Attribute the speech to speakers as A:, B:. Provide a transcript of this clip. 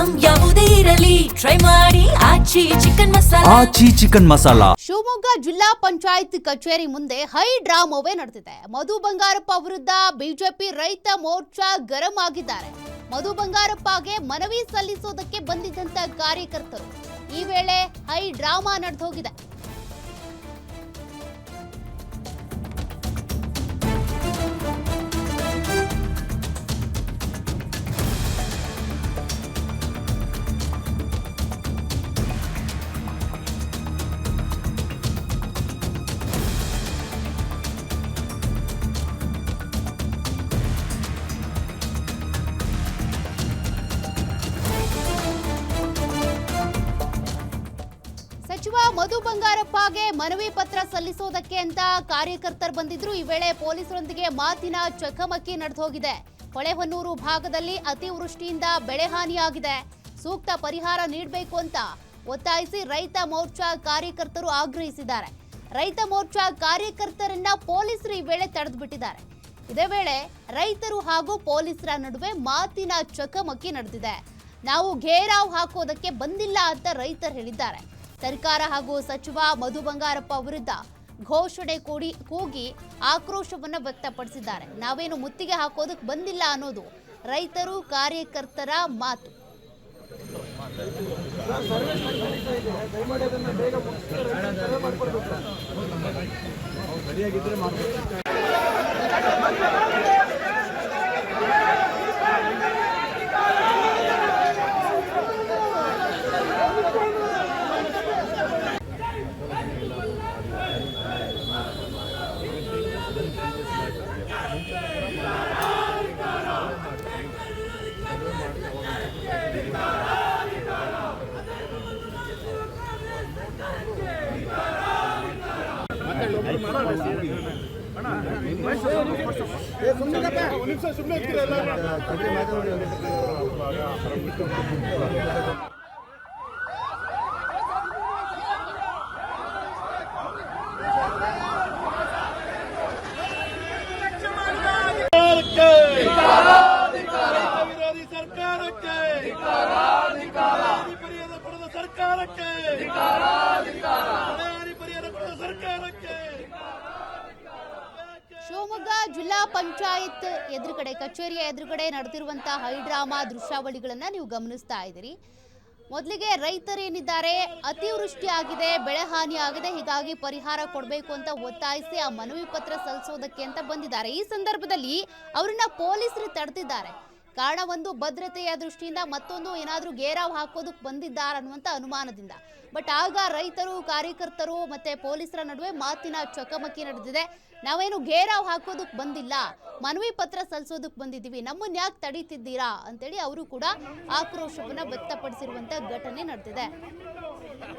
A: Item ಯಾವುದೇ ಇರಲಿ try ಮಾಡಿ ಆಚಿ ಚಿಕನ್ ಮಸಾಲಾ.
B: ಶಿವಮೊಗ್ಗ ಜಿಲ್ಲಾ ಪಂಚಾಯತ್ ಕಚೇರಿ ಮುಂದೆ ಹೈ ಡ್ರಾಮಾವೇ ನಡೆದಿದೆ. ಮಧು ಬಂಗಾರಪ್ಪ ವಿರುದ್ಧ ಬಿಜೆಪಿ ರೈತ ಮೋರ್ಚಾ ಗರಂ ಆಗಿದ್ದಾರೆ. ಮಧು ಬಂಗಾರಪ್ಪಗೆ ಮನವಿ ಸಲ್ಲಿಸೋದಕ್ಕೆ ಬಂದಿದ್ದಂತ ಕಾರ್ಯಕರ್ತರು ಈ ವೇಳೆ ಹೈ ಡ್ರಾಮಾ ನಡೆದೋಗಿದೆ. ಸಚಿವ ಮಧು ಬಂಗಾರಪ್ಪಗೆ ಮನವಿ ಪತ್ರ ಸಲ್ಲಿಸೋದಕ್ಕೆ ಅಂತ ಕಾರ್ಯಕರ್ತರು ಬಂದಿದ್ರು. ಈ ವೇಳೆ ಪೊಲೀಸರೊಂದಿಗೆ ಮಾತಿನ ಚಕಮಕಿ ನಡೆದೋಗಿದೆ. ಹೊಳೆಹೊನ್ನೂರು ಭಾಗದಲ್ಲಿ ಅತಿವೃಷ್ಟಿಯಿಂದ ಬೆಳೆ ಹಾನಿಯಾಗಿದೆ. ಸೂಕ್ತ ಪರಿಹಾರ ನೀಡಬೇಕು ಅಂತ ಒತ್ತಾಯಿಸಿ ರೈತ ಮೋರ್ಚಾ ಕಾರ್ಯಕರ್ತರು ಆಗ್ರಹಿಸಿದ್ದಾರೆ. ರೈತ ಮೋರ್ಚಾ ಕಾರ್ಯಕರ್ತರನ್ನ ಪೊಲೀಸರು ಈ ವೇಳೆ ತಡೆದು ಬಿಟ್ಟಿದ್ದಾರೆ. ಇದೇ ವೇಳೆ ರೈತರು ಹಾಗೂ ಪೊಲೀಸರ ನಡುವೆ ಮಾತಿನ ಚಕಮಕಿ ನಡೆದಿದೆ. ನಾವು ಘೇರಾವ್ ಹಾಕೋದಕ್ಕೆ ಬಂದಿಲ್ಲ ಅಂತ ರೈತರು ಹೇಳಿದ್ದಾರೆ. ಸರ್ಕಾರ ಹಾಗೂ ಸಚಿವ ಮಧು ಬಂಗಾರಪ್ಪ ವಿರುದ್ಧ ಘೋಷಣೆ ಕೂಗಿ ಆಕ್ರೋಶವನ್ನು ವ್ಯಕ್ತಪಡಿಸಿದ್ದಾರೆ. ನಾವೇನು ಮುತ್ತಿಗೆ ಹಾಕೋದಕ್ಕೆ ಬಂದಿಲ್ಲ ಅನ್ನೋದು ರೈತರು ಕಾರ್ಯಕರ್ತರ ಮಾತು. ಶಿವಮೊಗ್ಗ ಜಿಲ್ಲಾ ಪಂಚಾಯತ್ ಎದುರುಗಡೆ ಕಚೇರಿಯ ಎದುರುಗಡೆ ನಡೆದಿರುವಂತಹ ಹೈ ಡ್ರಾಮಾ ದೃಶ್ಯಾವಳಿಗಳನ್ನ ನೀವು ಗಮನಿಸ್ತಾ ಇದ್ದೀರಿ. ಮೊದಲಿಗೆ ರೈತರೇನಿದ್ದಾರೆ, ಅತಿವೃಷ್ಟಿ ಆಗಿದೆ, ಬೆಳೆ ಹಾನಿ ಆಗಿದೆ, ಹೀಗಾಗಿ ಪರಿಹಾರ ಕೊಡಬೇಕು ಅಂತ ಒತ್ತಾಯಿಸಿ ಆ ಮನವಿ ಪತ್ರ ಸಲ್ಲಿಸೋದಕ್ಕೆ ಅಂತ ಬಂದಿದ್ದಾರೆ. ಈ ಸಂದರ್ಭದಲ್ಲಿ ಅವರನ್ನ ಪೊಲೀಸರು ತಡೆದಿದ್ದಾರೆ. ಕಾರಣ ಒಂದು ಭದ್ರತೆಯ ದೃಷ್ಟಿಯಿಂದ, ಮತ್ತೊಂದು ಏನಾದರೂ ಘೇರಾವ್ ಹಾಕೋದಕ್ಕೆ ಬಂದಿದ್ದಾರೆ ಅನ್ನುವಂಥ ಅನುಮಾನದಿಂದ. ಬಟ್ ಆಗ ರೈತರು, ಕಾರ್ಯಕರ್ತರು ಮತ್ತೆ ಪೊಲೀಸರ ನಡುವೆ ಮಾತಿನ ಚಕಮಕಿ ನಡೆದಿದೆ. ನಾವೇನು ಘೇರಾವ್ ಹಾಕೋದಕ್ಕೆ ಬಂದಿಲ್ಲ, ಮನವಿ ಪತ್ರ ಸಲ್ಲಿಸೋದಕ್ಕೆ ಬಂದಿದ್ದೀವಿ, ನಮ್ಮನ್ನ ಯಾಕೆ ತಡೀತಿದ್ದೀರಾ ಅಂತೇಳಿ ಅವರು ಕೂಡ ಆಕ್ರೋಶವನ್ನ ವ್ಯಕ್ತಪಡಿಸಿರುವಂತ ಘಟನೆ ನಡೆದಿದೆ.